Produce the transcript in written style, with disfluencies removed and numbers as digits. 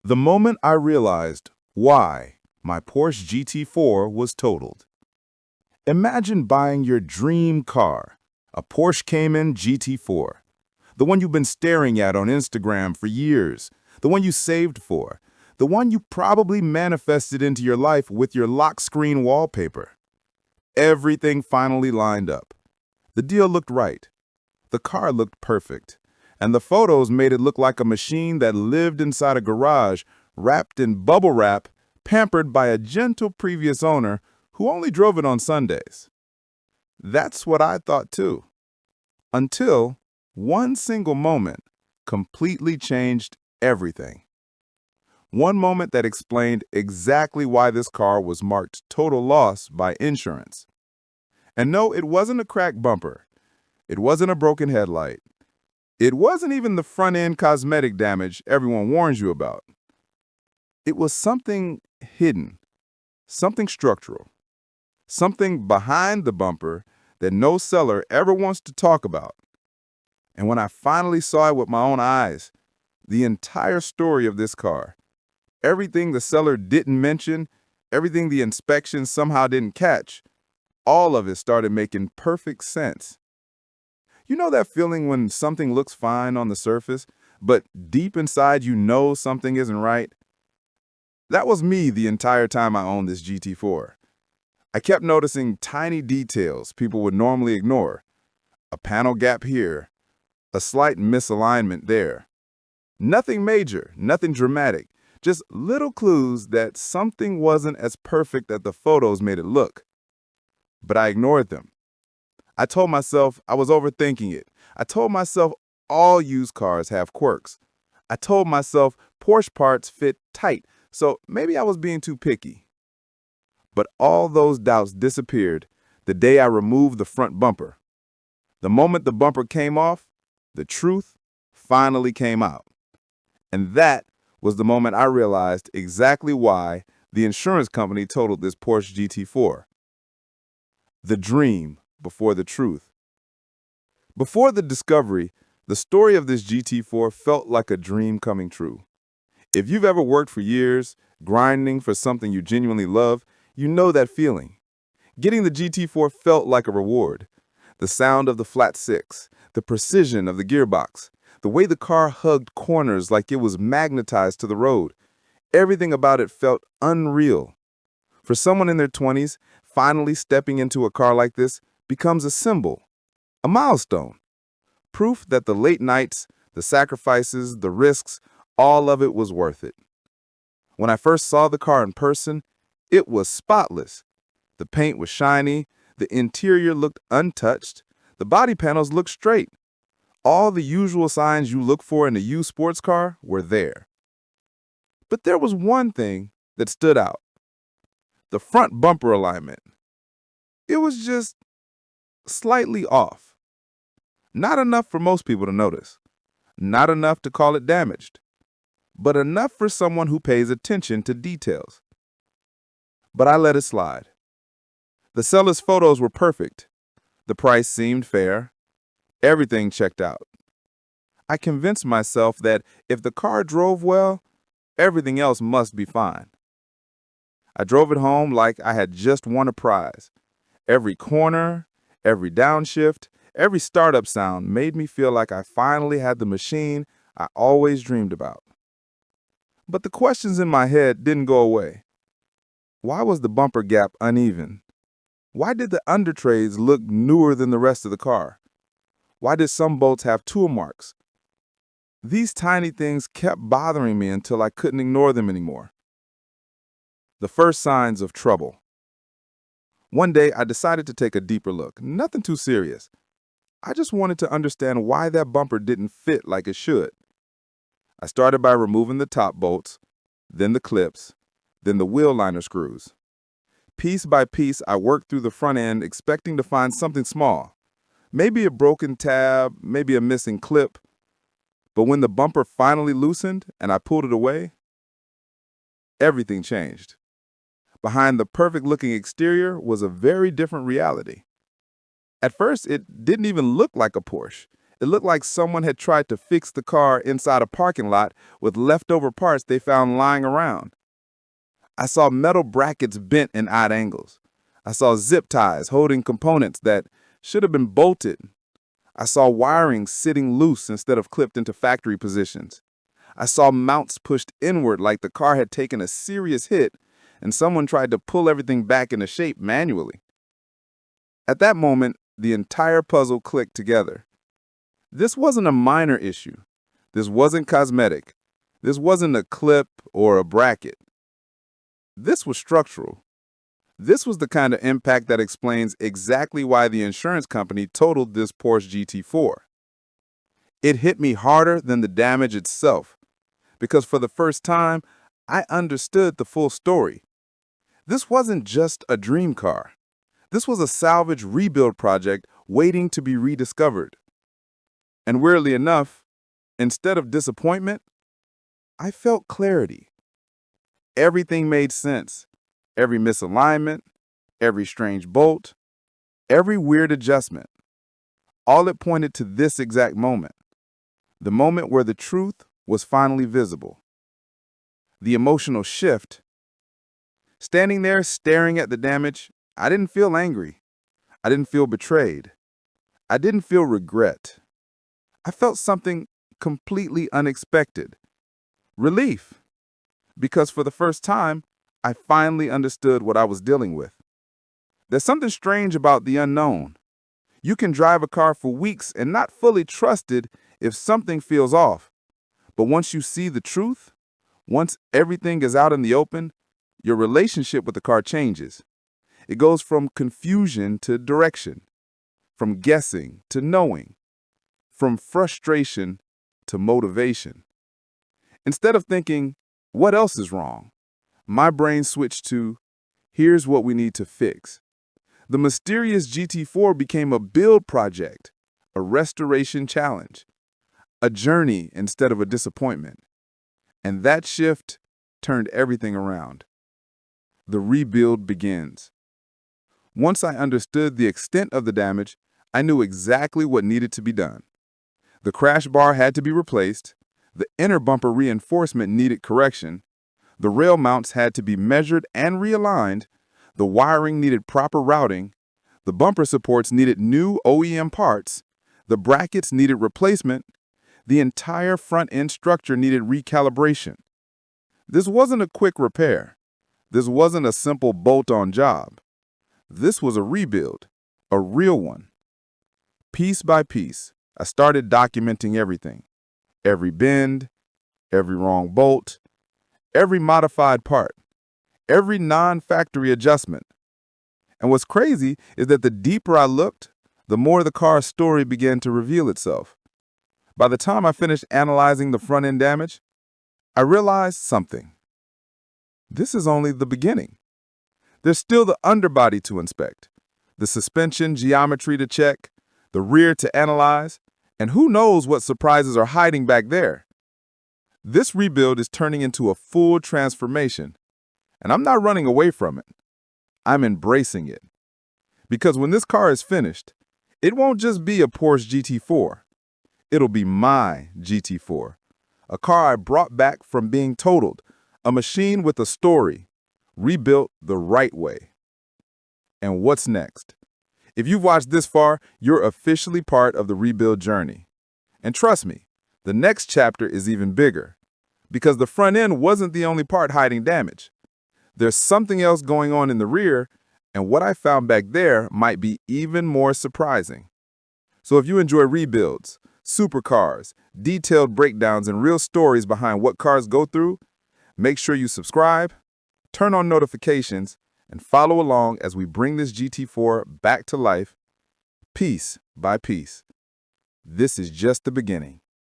The moment I realized why my Porsche GT4 was totaled. Imagine buying your dream car, a Porsche Cayman GT4, the one you've been staring at on Instagram for years, the one you saved for, the one you probably manifested into your life with your lock screen wallpaper. Everything finally lined up. The deal looked right. The car looked perfect. And the photos made it look like a machine that lived inside a garage, wrapped in bubble wrap, pampered by a gentle previous owner who only drove it on Sundays. That's what I thought too. Until one single moment completely changed everything. One moment that explained exactly why this car was marked total loss by insurance. And no, it wasn't a cracked bumper. It wasn't a broken headlight. It wasn't even the front-end cosmetic damage everyone warns you about. It was something hidden, something structural, something behind the bumper that no seller ever wants to talk about. And when I finally saw it with my own eyes, the entire story of this car, everything the seller didn't mention, everything the inspection somehow didn't catch, all of it started making perfect sense. You know that feeling when something looks fine on the surface, but deep inside you know something isn't right? That was me the entire time I owned this GT4. I kept noticing tiny details people would normally ignore. A panel gap here, a slight misalignment there. Nothing major, nothing dramatic, just little clues that something wasn't as perfect as the photos made it look. But I ignored them. I told myself I was overthinking it. I told myself all used cars have quirks. I told myself Porsche parts fit tight, so maybe I was being too picky. But all those doubts disappeared the day I removed the front bumper. The moment the bumper came off, the truth finally came out. And that was the moment I realized exactly why the insurance company totaled this Porsche GT4. The dream before the truth. Before the discovery, the story of this GT4 felt like a dream coming true. If you've ever worked for years, grinding for something you genuinely love, you know that feeling. Getting the GT4 felt like a reward. The sound of the flat six, the precision of the gearbox, the way the car hugged corners like it was magnetized to the road. Everything about it felt unreal. For someone in their 20s, finally stepping into a car like this becomes a symbol, a milestone. Proof that the late nights, the sacrifices, the risks, all of it was worth it. When I first saw the car in person, it was spotless. The paint was shiny, the interior looked untouched, the body panels looked straight. All the usual signs you look for in a used sports car were there. But there was one thing that stood out. The front bumper alignment. It was just slightly off. Not enough for most people to notice. Not enough to call it damaged. But enough for someone who pays attention to details. But I let it slide. The seller's photos were perfect. The price seemed fair. Everything checked out. I convinced myself that if the car drove well, everything else must be fine. I drove it home like I had just won a prize. Every corner, every downshift, every startup sound made me feel like I finally had the machine I always dreamed about. But the questions in my head didn't go away. Why was the bumper gap uneven? Why did the undertrays look newer than the rest of the car? Why did some bolts have tool marks? These tiny things kept bothering me until I couldn't ignore them anymore. The first signs of trouble. One day, I decided to take a deeper look. Nothing too serious. I just wanted to understand why that bumper didn't fit like it should. I started by removing the top bolts, then the clips, then the wheel liner screws. Piece by piece, I worked through the front end expecting to find something small. Maybe a broken tab, maybe a missing clip. But when the bumper finally loosened and I pulled it away, everything changed. Behind the perfect-looking exterior was a very different reality. At first, it didn't even look like a Porsche. It looked like someone had tried to fix the car inside a parking lot with leftover parts they found lying around. I saw metal brackets bent in odd angles. I saw zip ties holding components that should have been bolted. I saw wiring sitting loose instead of clipped into factory positions. I saw mounts pushed inward like the car had taken a serious hit and someone tried to pull everything back into shape manually. At that moment, the entire puzzle clicked together. This wasn't a minor issue. This wasn't cosmetic. This wasn't a clip or a bracket. This was structural. This was the kind of impact that explains exactly why the insurance company totaled this Porsche GT4. It hit me harder than the damage itself, because for the first time, I understood the full story. This wasn't just a dream car. This was a salvage rebuild project waiting to be rediscovered. And weirdly enough, instead of disappointment, I felt clarity. Everything made sense. Every misalignment, every strange bolt, every weird adjustment. All it pointed to this exact moment. The moment where the truth was finally visible. The emotional shift. Standing there staring at the damage, I didn't feel angry. I didn't feel betrayed. I didn't feel regret. I felt something completely unexpected. Relief. Because for the first time, I finally understood what I was dealing with. There's something strange about the unknown. You can drive a car for weeks and not fully trust it if something feels off. But once you see the truth, once everything is out in the open, your relationship with the car changes. It goes from confusion to direction, from guessing to knowing, from frustration to motivation. Instead of thinking, what else is wrong? My brain switched to, here's what we need to fix. The mysterious GT4 became a build project, a restoration challenge, a journey instead of a disappointment. And that shift turned everything around. The rebuild begins. Once I understood the extent of the damage, I knew exactly what needed to be done. The crash bar had to be replaced, the inner bumper reinforcement needed correction, the rail mounts had to be measured and realigned, the wiring needed proper routing, the bumper supports needed new OEM parts, the brackets needed replacement, the entire front end structure needed recalibration. This wasn't a quick repair. This wasn't a simple bolt-on job. This was a rebuild, a real one. Piece by piece, I started documenting everything. Every bend, every wrong bolt, every modified part, every non-factory adjustment. And what's crazy is that the deeper I looked, the more the car's story began to reveal itself. By the time I finished analyzing the front-end damage, I realized something. This is only the beginning. There's still the underbody to inspect, the suspension geometry to check, the rear to analyze, and who knows what surprises are hiding back there. This rebuild is turning into a full transformation, and I'm not running away from it. I'm embracing it. Because when this car is finished, it won't just be a Porsche GT4. It'll be my GT4, a car I brought back from being totaled, a machine with a story, rebuilt the right way. And what's next? If you've watched this far, you're officially part of the rebuild journey. And trust me, the next chapter is even bigger, because the front end wasn't the only part hiding damage. There's something else going on in the rear, and what I found back there might be even more surprising. So if you enjoy rebuilds, supercars, detailed breakdowns, and real stories behind what cars go through, make sure you subscribe, turn on notifications, and follow along as we bring this GT4 back to life, piece by piece. This is just the beginning.